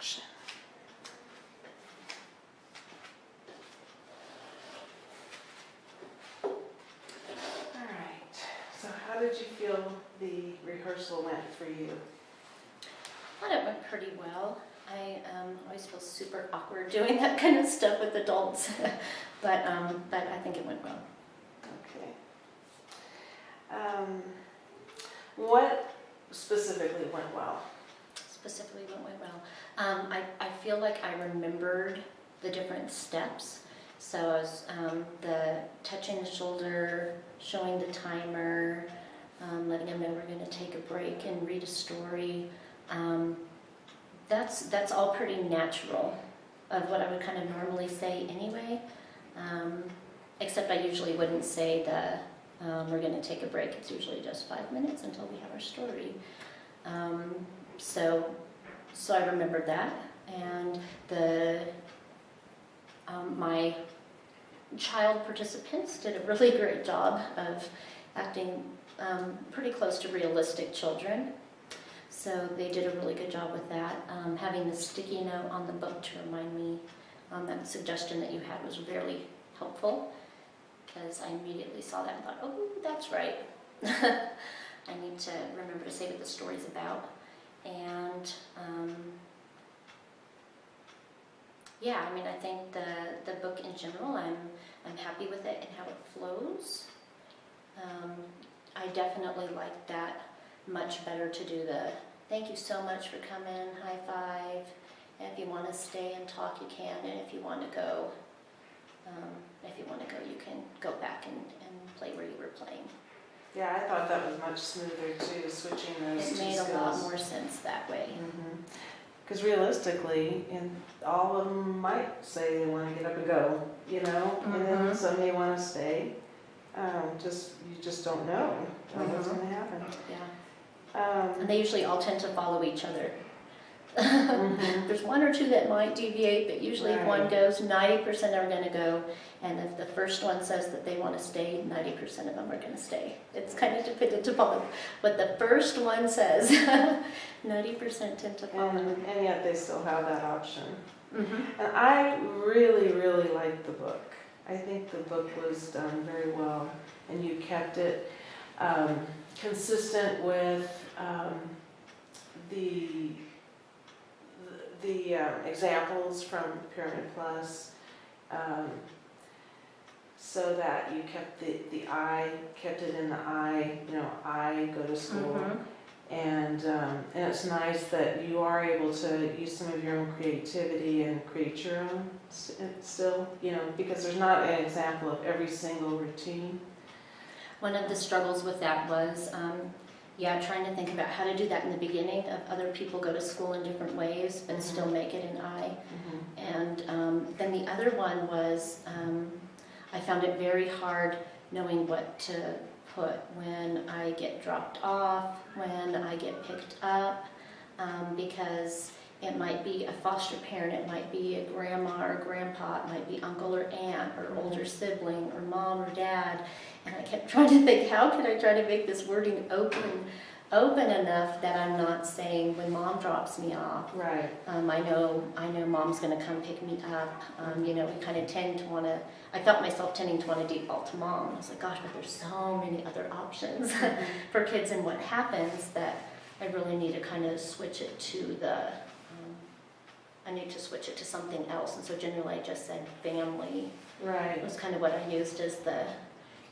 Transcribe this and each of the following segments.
action. All right, so how did you feel the rehearsal went for you? I thought it went pretty well. I always feel super awkward doing that kind of stuff with adults, but I think it went well. Okay. What specifically went well? Specifically went well. I feel like I remembered the different steps. So I was the touching the shoulder, showing the timer, letting them know we're going to take a break and read a story. That's all pretty natural of what I would kind of normally say anyway, except I usually wouldn't say we're going to take a break. It's usually just 5 minutes until we have our story. So I remembered that, and my child participants did a really great job of acting pretty close to realistic children. So they did a really good job with that. Having the sticky note on the book to remind me, that suggestion that you had was really helpful, because I immediately saw that and thought, oh, that's right. I need to remember to say what the story's about. And yeah, I mean, I think the book in general, I'm happy with it and how it flows. I definitely like that much better to do the thank you so much for coming, high five, and if you want to stay and talk you can, and if you want to go you can go back and play where you were playing. Yeah, I thought that was much smoother too, switching those two It made skills. a lot more sense that way. Because realistically, and all of them might say they want to get up and go, you know, and then some may want to stay. You just don't know what's going to happen. Yeah. And they usually all tend to follow each other. There's one or two that might deviate, but usually if one goes, 90% are going to go. And if the first one says that they want to stay, 90% of them are going to stay. It's kind of dependent upon what the first one says. 90% tend to follow. And yet they still have that option. And I really, really liked the book. I think the book was done very well, and you kept it consistent with the examples from Pyramid Plus, so that you kept the I, kept it in the I, you know, I go to school. And it's nice that you are able to use some of your own creativity and create your own still, you know, because there's not an example of every single routine. One of the struggles with that was, trying to think about how to do that in the beginning of other people go to school in different ways, but still make it an I. And then the other one was, I found it very hard knowing what to put when I get dropped off, when I get picked up, because it might be a foster parent, it might be a grandma or grandpa, it might be uncle or aunt or older sibling or mom or dad. And I kept trying to think, how can I try to make this wording open enough that I'm not saying when mom drops me off. Right. I know mom's going to come pick me up. You know, we kind of tend to want to, I felt myself tending to want to default to mom. I was like, gosh, but there's so many other options for kids, and what happens that I really need to kind of switch it to I need to switch it to something else. And so generally I just said family. Right. It was kind of what I used as the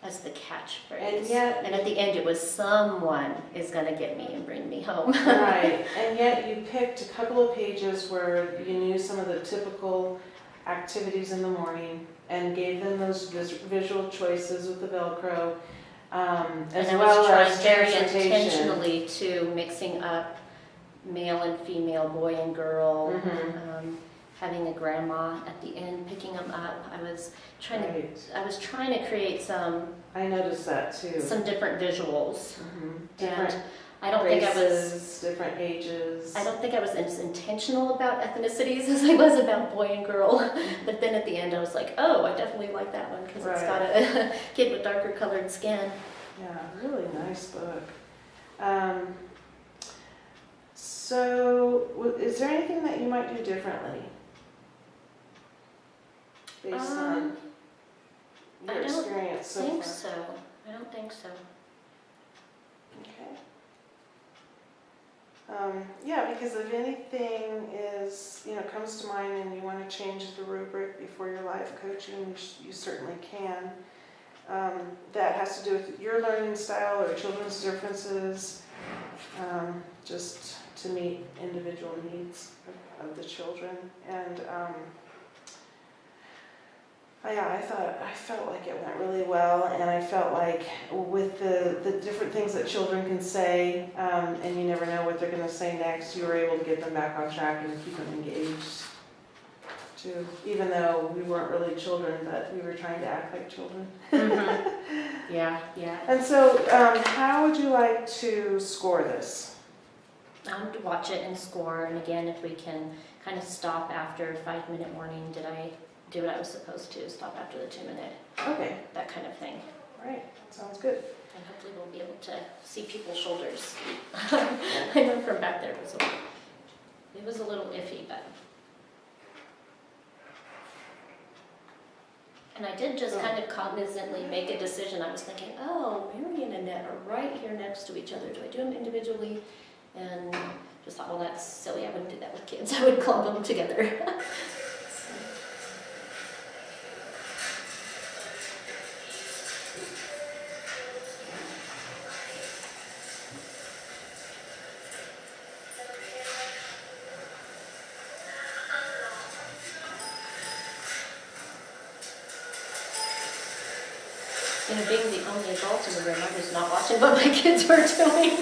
catchphrase. And at the end it was someone is going to get me and bring me home. Right. And yet you picked a couple of pages where you knew some of the typical activities in the morning and gave them those visual choices with the Velcro, as well as very transportation. intentionally to mixing up male and female, boy and girl, having a grandma at the end picking them up. I was trying to create some. I noticed that too. Some different visuals. Different and I don't races, think I was different ages. I don't think I was as intentional about ethnicities as I was about boy and girl. But then at the end I was like, oh, I definitely like that one because it's got a kid with darker colored skin. Yeah, really nice book. So, is there anything that you might do differently? Based on I your don't experience so think far? so. I don't think so. Okay. Yeah, because if anything is, comes to mind and you want to change the rubric before your life coaching, you certainly can. That has to do with your learning style or children's differences, just to meet individual needs of the children. And I felt like it went really well, and I felt like with the different things that children can say, and you never know what they're going to say next, you were able to get them back on track and keep them engaged too, even though we weren't really children, but we were trying to act like children. Mm-hmm. Yeah. And so, how would you like to score this? To watch it and score, and again, if we can kind of stop after 5-minute warning, did I do what I was supposed to, stop after the 2-minute, Okay, that kind of thing. all right, sounds good. And hopefully we'll be able to see people's shoulders. I know from back there it was a little iffy, but. And I did just kind of cognizantly make a decision. I was thinking, oh, Mary and Annette are right here next to each other. Do I do them individually? And just thought, well, that's silly. I wouldn't do that with kids. I would clump them together. Being the only adult in the room, I was not watching what my kids were doing.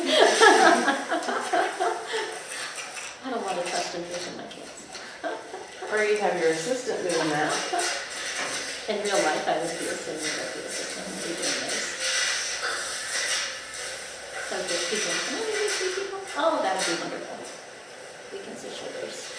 I don't want to trust and vision my kids. Or you have your assistant doing that. In real life, I would be assuming that the assistant would be doing this. So there's people, oh, you see people? Oh, that would be wonderful. We can see shoulders.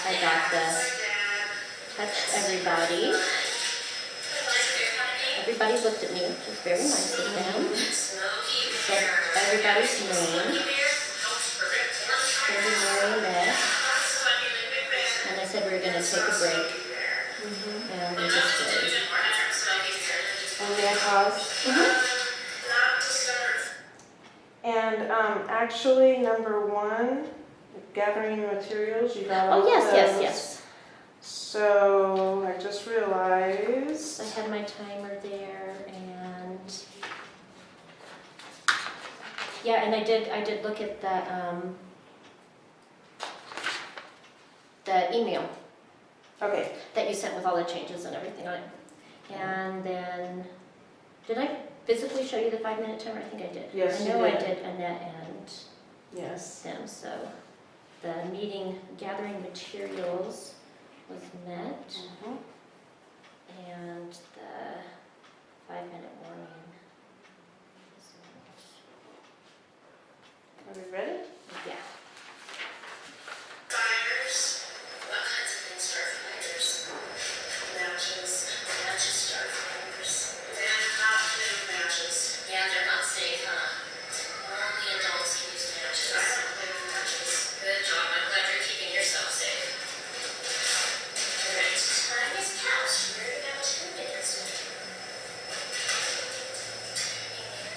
I got the touched everybody. Everybody looked at me, which was very nice of them. Said everybody's name. Every Mary met. And I said we were going to take a break. And we just did. And may I pause? And actually, number 1, gathering materials, you got all Oh, yes, those. yes. So I just realized. I had my timer there, and yeah, and I did look at the email Okay. that you sent with all the changes and everything on it. And then, did I physically show you the 5-minute timer? I think I did. Yes, I you know I did. did Annette and Yes. them, so the meeting gathering materials was met, and the 5-minute warning was met. Are we ready? Yeah. Fires. What kinds of things start fires? Matches start fires. And how to matches. Yeah, they're not safe, huh? Only adults can use matches. I don't play with matches. Good job. I'm glad you're keeping yourself safe. Alright. Miss Couch, we already got 2 minutes.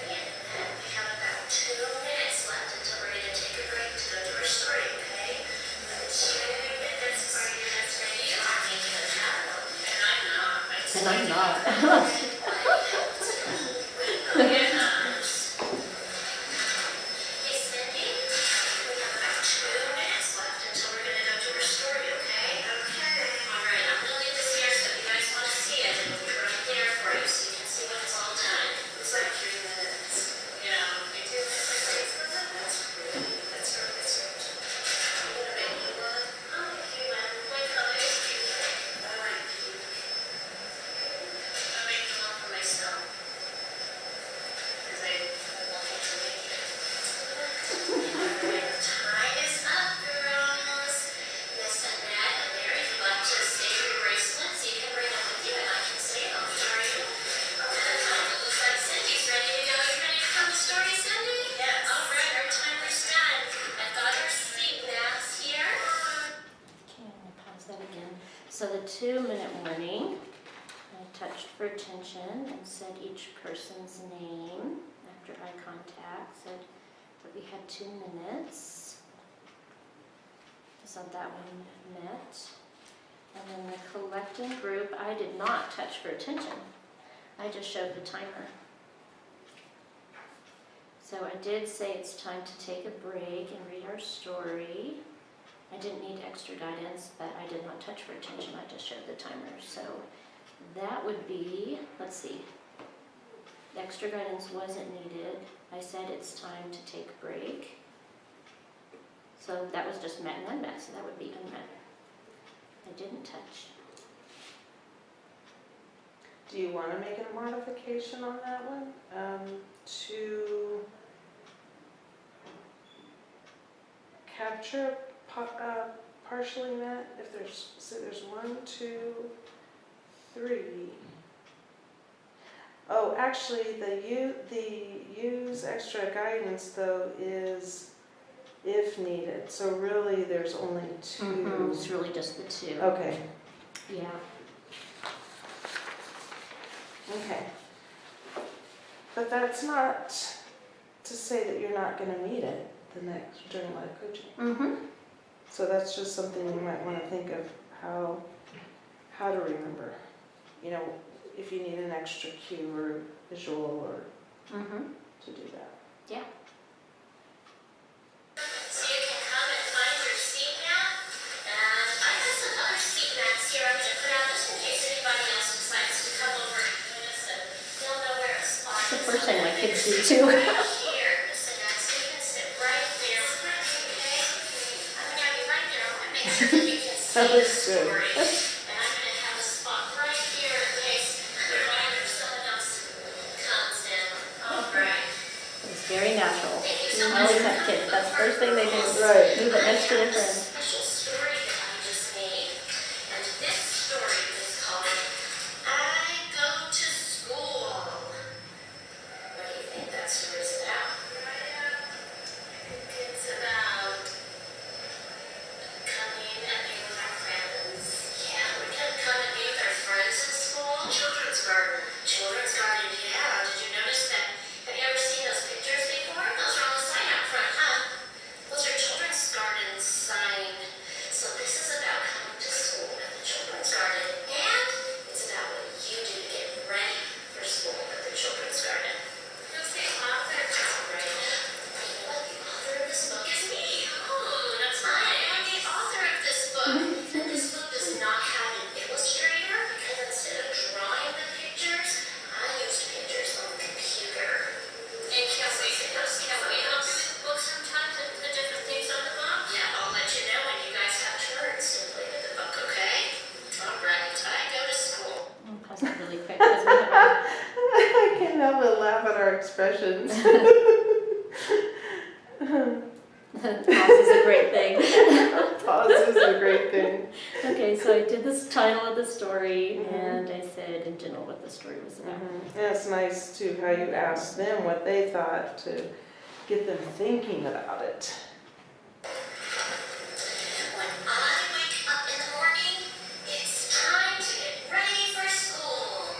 Mary and Annette, we have about 2 minutes left until we're going to take a break to go to our story, okay? 2 minutes for your next day. You are making a paddle. And I'm not. And I'm not. Hey, Cindy, we have about 2 minutes left until we're going to go to our story, okay? Okay. All right, I'm going to leave this here so if you guys want to see it, it'll be right there for you. for attention and said each person's name after eye contact, said that we had 2 minutes. So that one met. And then the collecting group, I did not touch for attention. I just showed the timer. So I did say it's time to take a break and read our story. I didn't need extra guidance, but I did not touch for attention. I just showed the timer. So that would be, let's see, the extra guidance wasn't needed. I said it's time to take a break. So that was just met and unmet, so that would be unmet. I didn't touch. Do you want to make a modification on that one? To capture partially met, if there's, so there's 1, 2, 3. Oh, actually, the use extra guidance though is if needed. So really, there's only 2. It's really just the 2. Okay. Yeah. Okay. But that's not to say that you're not going to need it the next during life coaching. So that's just something you might want to think of how to remember. You know, if you need an extra cue or visual or to do that. Yeah. So you can come and find your seat mat, and I have some other seat mats here I'm going to put out just in case anybody else decides to come over and notice it. They'll know where a spot is. It's the first thing my kids do too. Right here, so that's so you can sit right there. Okay? I'm going to have you right there. I want to make sure that you can see That the looks good. story. And I'm going to have a spot right here in case someone else comes in. All right. It's very natural. Thank you so I much. always have kids. That's the first thing they do. Right. Move it next to their friend. Special story that I just made, and this story is called "I Go to School." What do you think that story's about? I think it's about coming and being with our friends. Yeah, we can come and be with our friends in school. Children's garden. Children's garden, yeah. Did you notice that? Have you ever seen those pictures before? Those are on the sign out front, huh? Those are children's garden sign. So this is about coming to school at the children's garden, and it's about what you do to get ready for school at the children's garden. Who's the author? Right. You know what? The author of this book is me. Oh, that's right. I'm the author of this book. And this book does not have an illustrator because instead of drawing the pictures, I used pictures on the computer. And can we help you with the book sometimes and put different things on the book? Yeah, I'll let you know when you guys have turns to play with the book, okay? All right, I go to school. I'll pause it really quick because we have I can't help but laugh at our expressions. pause is a great thing. Pause is a great thing. Okay, so I did this title of the story and I said in general what the story was about. And it's nice too how you asked them what they thought to get them thinking about it. When I wake up in the morning, it's time to get ready for school.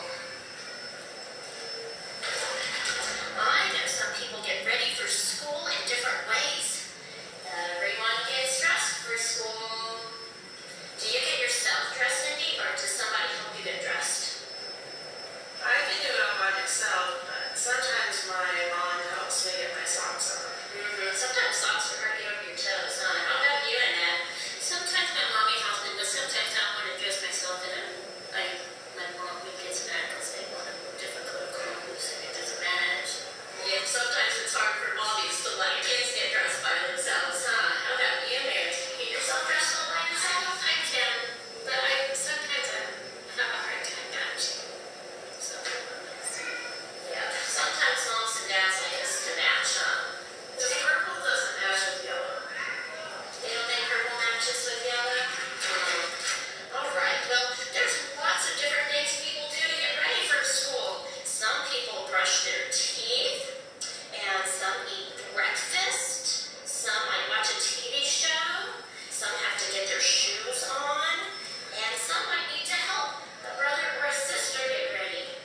I know some people get ready for school in different ways. Everyone gets dressed for school. Do you get yourself dressed, Cindy, or does somebody help you get dressed? I can do it all by myself, but sometimes my mom helps me get my socks on. Sometimes socks are hard to get over your toes, huh? How about you, Annette? Sometimes my mommy helps me, but sometimes I want to dress myself in a, like, my mom gets mad because they want a difficult clothes and it doesn't match. Yeah, sometimes it's hard for mommies to let kids get dressed by themselves, huh? How about you, Mary? Can you get yourself dressed all by yourself? I can, but sometimes I have a hard time matching. Yeah, sometimes moms and dads like us to match, huh? The purple doesn't match with yellow. You don't think purple matches with yellow? All right, well, there's lots of different things people do to get ready for school. Some people brush their teeth, and some eat breakfast. Some might watch a TV show. Some have to get their shoes on. And some might need to help a brother or a sister get ready.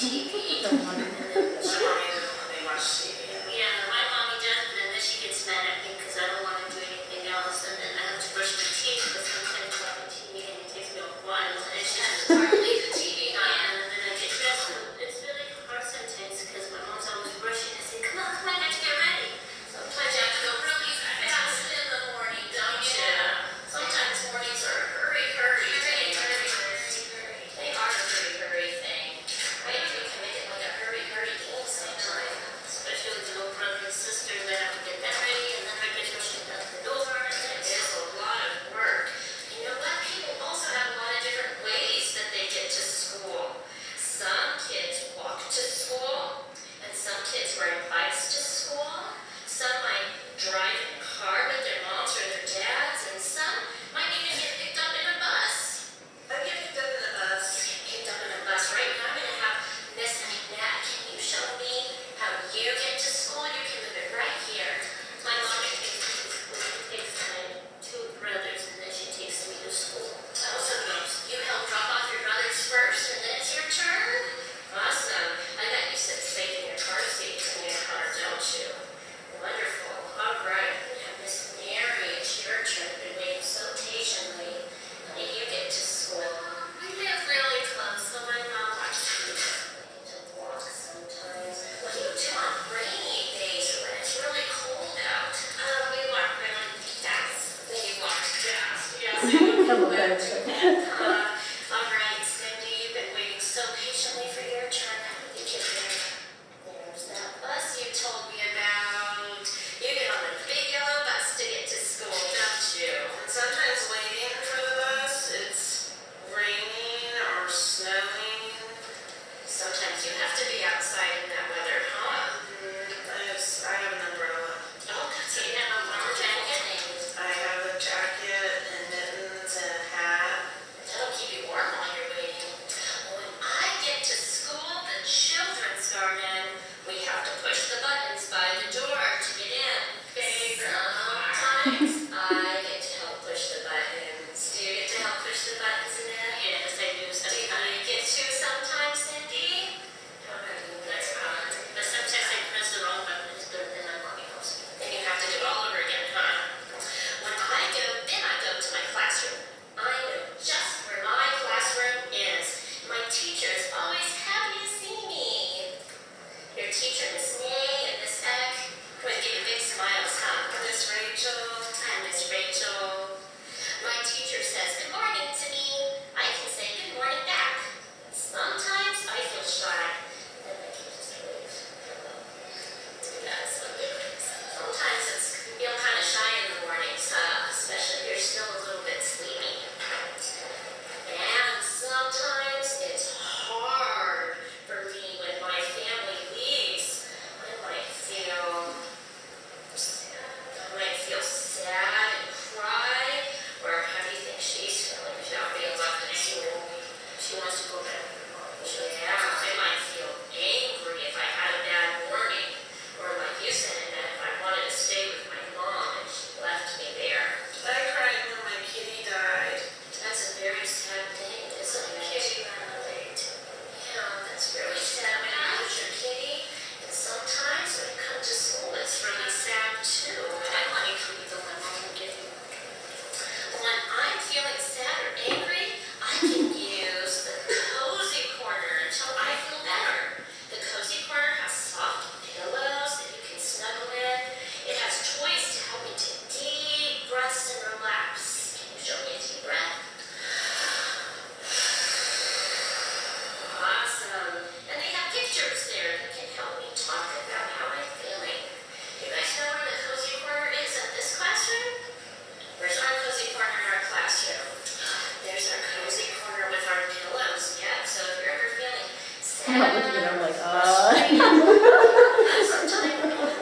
TV. And then they watch TV. Yeah, my mommy does, but then she gets mad at me because I don't want to do anything else. And then I have to brush my teeth because sometimes watching TV and it takes me a while. And she has to hard to leave the TV on. And then I get dressed. It's really hard sometimes because my mom's always brushing. I say, come on, I got to get ready. Sometimes you have to go really fast in the morning, don't you? Sometimes mornings are a hurry thing. They are a hurry thing. Maybe we can make it like a hurry game sometime. Especially with the little brother and sister that have to get that ready and then I get rushing out the door. It is a lot of work. You know what? People also have a lot of different ways that they get to school. Some kids walk to school, and some kids ride bikes to school. Some might drive in a car with their moms or their dads, and some might even get picked up in a bus. I get picked up in a bus. You get picked up in a bus. Right now I'm going to have Miss Nat. Can you show me how you get to school? You can move it right here. My mom takes my two brothers, and then she takes me to school. Also, you help drop off your brothers first, and then it's your turn? Awesome. I got you safe in your car seats in your car, don't you? Wonderful. All right. Miss Mary, it's your turn. I've been waiting so patiently. How do you get to school? We live really close, so my mom watches me to walk sometimes. What do you do on rainy days when it's really cold out? We walk really fast. You walk fast. Yes, you do that too. All right, Cindy, you've been waiting so patiently for your turn. How did you get there? There's that bus you told me about. You get on the big yellow bus to get to school, don't you? And sometimes waiting for the bus, it's raining or snowing. Sometimes you have to be outside in that weather, huh? I have an umbrella. Oh, so you have a warm jacket? I have a jacket and mittens and a hat. That'll keep you warm while you're waiting. When I get to school, the children's garden, we have to push the buttons by the door to get in. Sometimes I get to help push the buttons. Do you get to help push the buttons in it? Yes, I do. Do you get to sometimes, Cindy? That's fine. But sometimes I press the wrong button, but then my mommy helps me. Then you have to do it all over again, huh? When I go to my classroom. I know just where my classroom is. My teacher is always happy to see me. Your teacher, Miss Nay and Miss Eck, would give you big smiles, huh? Miss Rachel. I'm Miss Rachel. My teacher says good morning to me. I can say good morning back. Sometimes I feel shy. Then I can just wave. That's so good. Sometimes you feel kind of shy in the mornings, especially if you're still a little bit sleepy. And sometimes it's hard for me when my family leaves. I might feel sad and cry. Or how do you think she's feeling about being left at school? She wants to go back with her mom. Yeah, I might feel angry if I had a bad morning. Or like you said, that if I wanted to stay with my mom and she left me there. I cried when my kitty died. That's a very sad thing, isn't it? Kitty died. Yeah, that's really sad when you lose your kitty. And sometimes when you come to school, it's really sad too. I like kitty the one mom can give you. When I'm feeling sad or angry, I can use the cozy corner until I feel better. The cozy corner has soft pillows that you can snuggle in. It has toys to help me take deep breaths and relax. Can you show me a deep breath? Awesome. And they have pictures there that can help me talk about how I'm feeling. You guys know where the cozy corner is at this classroom? Where's our cozy corner in our classroom? There's our cozy corner with our pillows. Yeah, so if you're ever feeling sad, I'm not looking at her like,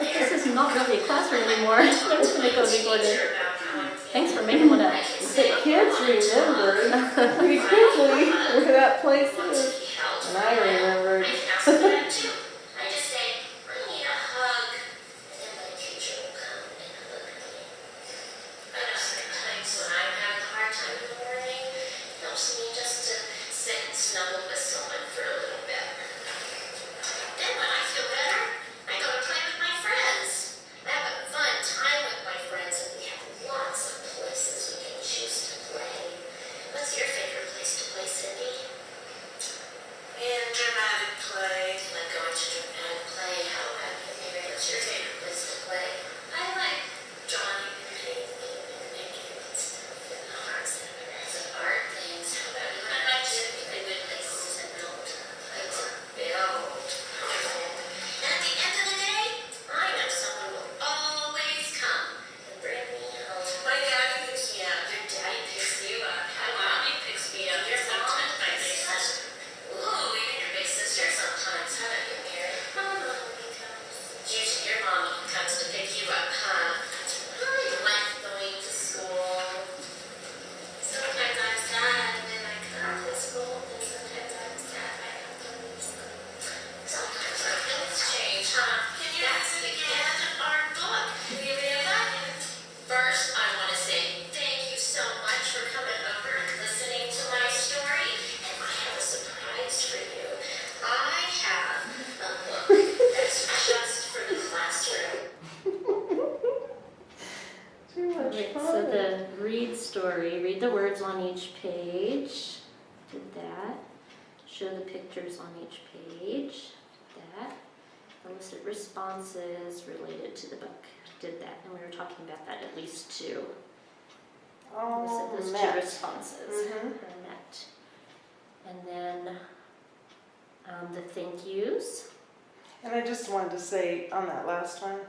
this is not really a classroom anymore. There's the cozy corner. Thanks for making one up. The kids remembered. The kids where that place is. And I remembered. I just say, I need a hug. And then my teacher will come and hug me. I know sometimes when I'm having a hard time in the morning, it helps me just to sit and snuggle with someone for a little bit. on each page. Did that. Show the pictures on each page. Did that. Elicit responses related to the book. Did that. And we were talking about that at least two. Oh, Those met. two responses Mhm. are met. And then the thank yous. And I just wanted to say on that last one,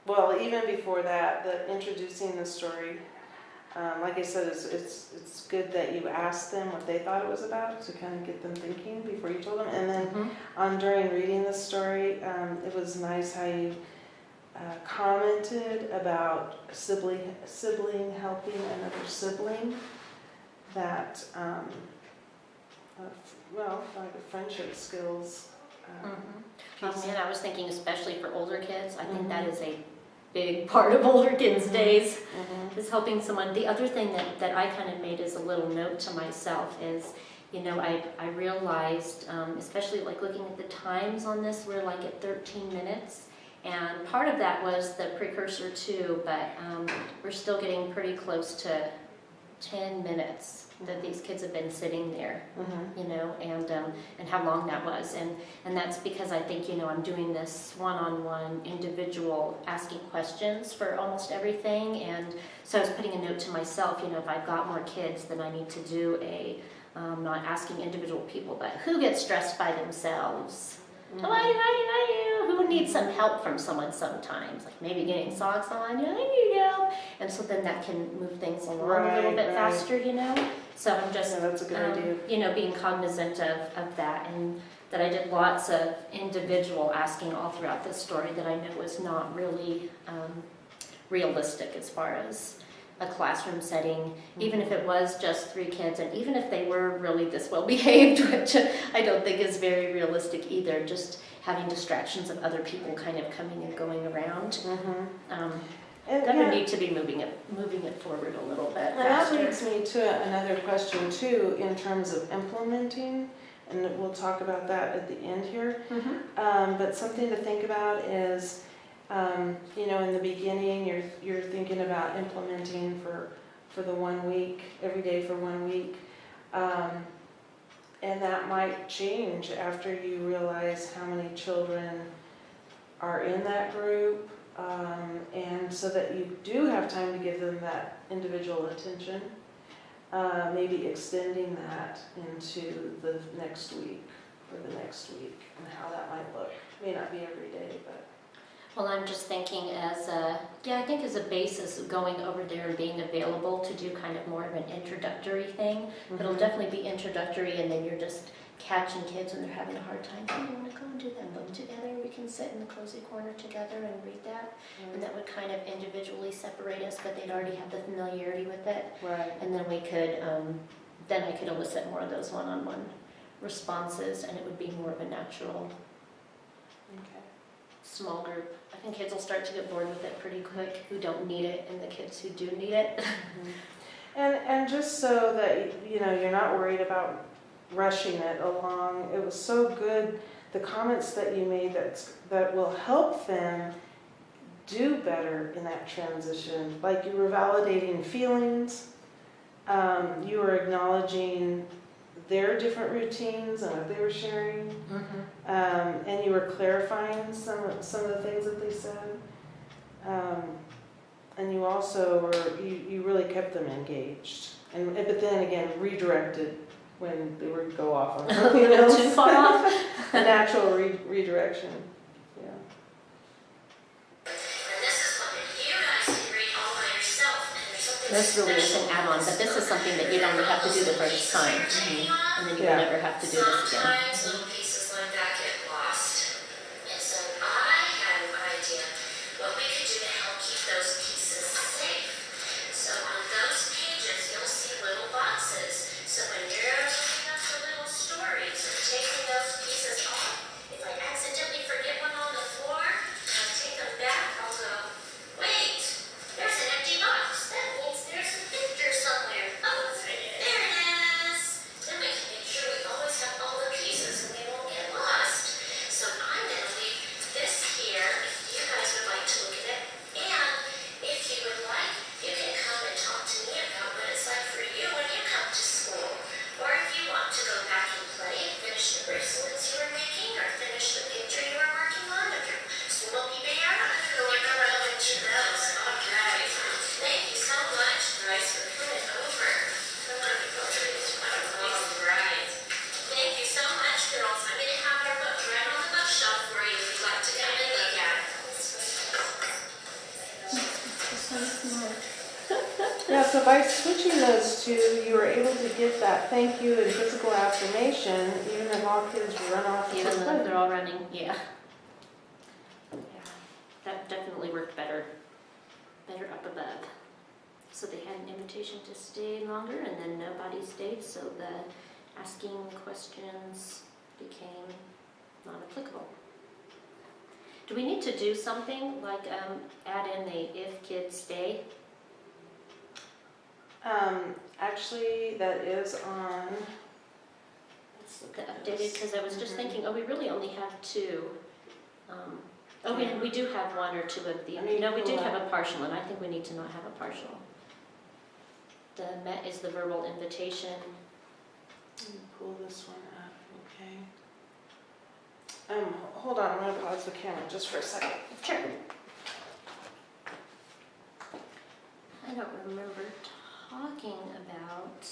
well, even before that, the introducing the story, like I said, it's good that you asked them what they thought it was about to kind of get them thinking before you told them. And then during reading the story, it was nice how you commented about sibling helping another sibling. That well, like the friendship skills. Oh man, I was thinking especially for older kids. I think that is a big part of older kids' days, is helping someone. The other thing that I kind of made as a little note to myself is, you know, I realized, especially like looking at the times on this, we're like at 13 minutes. And part of that was the precursor too, but we're still getting pretty close to 10 minutes that these kids have been sitting there, you know, and how long that was. And that's because I think, you know, I'm doing this one-on-one individual asking questions for almost everything. And so I was putting a note to myself, you know, if I've got more kids, then I need to do a, not asking individual people, but who gets stressed by themselves? Oh, I do. Who needs some help from someone sometimes? Like maybe getting socks on, yeah, I need help. And so then that can move things along a little bit faster, you know? So I'm just, that's a good idea. you know, being cognizant of that, and that I did lots of individual asking all throughout this story that I know was not really realistic as far as a classroom setting, even if it was just 3 kids, and even if they were really this well behaved, which I don't think is very realistic either, just having distractions of other people kind of coming and going around. That would need to be moving it forward a little bit faster. And that leads me to another question too, in terms of implementing, and we'll talk about that at the end here. But something to think about is, you know, in the beginning, you're thinking about implementing for the 1 week, every day for 1 week, and that might change after you realize how many children are in that group, and so that you do have time to give them that individual attention, maybe extending that into the next week or the next week, and how that might look. May not be every day, but. Well, I'm just thinking as a, I think as a basis of going over there and being available to do kind of more of an introductory thing. It'll definitely be introductory, and then you're just catching kids when they're having a hard time. Oh, you want to go and do that book together? We can sit in the cozy corner together and read that. And that would kind of individually separate us, but they'd already have the familiarity with it. Right. And then we could, then I could elicit more of those one-on-one responses, and it would be more of a natural small group. I think kids will start to get bored with it pretty quick, who don't need it, and the kids who do need it. And just so that, you know, you're not worried about rushing it along, it was so good, the comments that you made that will help them do better in that transition. Like you were validating feelings, you were acknowledging their different routines and what they were sharing, and you were clarifying some of the things that they said, and you also were you really kept them engaged, but then again redirected when they would go off on something else. Too far off. A natural redirection. Yeah. And this is what you guys can read all by yourself, and there's something This really is special an add-on, but this is something that you'd only have to do the first time, and then you would never have to do this again. Sometimes little pieces like that get lost. And so I had an idea what we could do to help keep those pieces safe. So on those pages, you'll see little boxes. So when you're looking up for little stories or taking those pieces off, if I accidentally forget one on the floor, I'll take them back, I'll go, wait, there's an empty box. That means there's a picture somewhere. Oh, there it is. Then we can make sure we always have all the pieces and we won't by switching those two, you were able to get that thank you and physical affirmation, even if all kids run off to Even the though play. they're all running, yeah. Yeah, that definitely worked better up above. So they had an invitation to stay longer, and then nobody stayed, so the asking questions became not applicable. Do we need to do something like add in the if kids stay? Actually, that is on, let's look The at updated, this. because I was just Mhm. thinking, oh, we really only have two. We do have one or two of the, Let me no, we do pull have up. a partial, and I think we need to not have a partial. The MET is the verbal invitation. Let me pull this one up, okay? Hold on, I'm gonna pause the camera just for a second. Sure. I don't remember talking about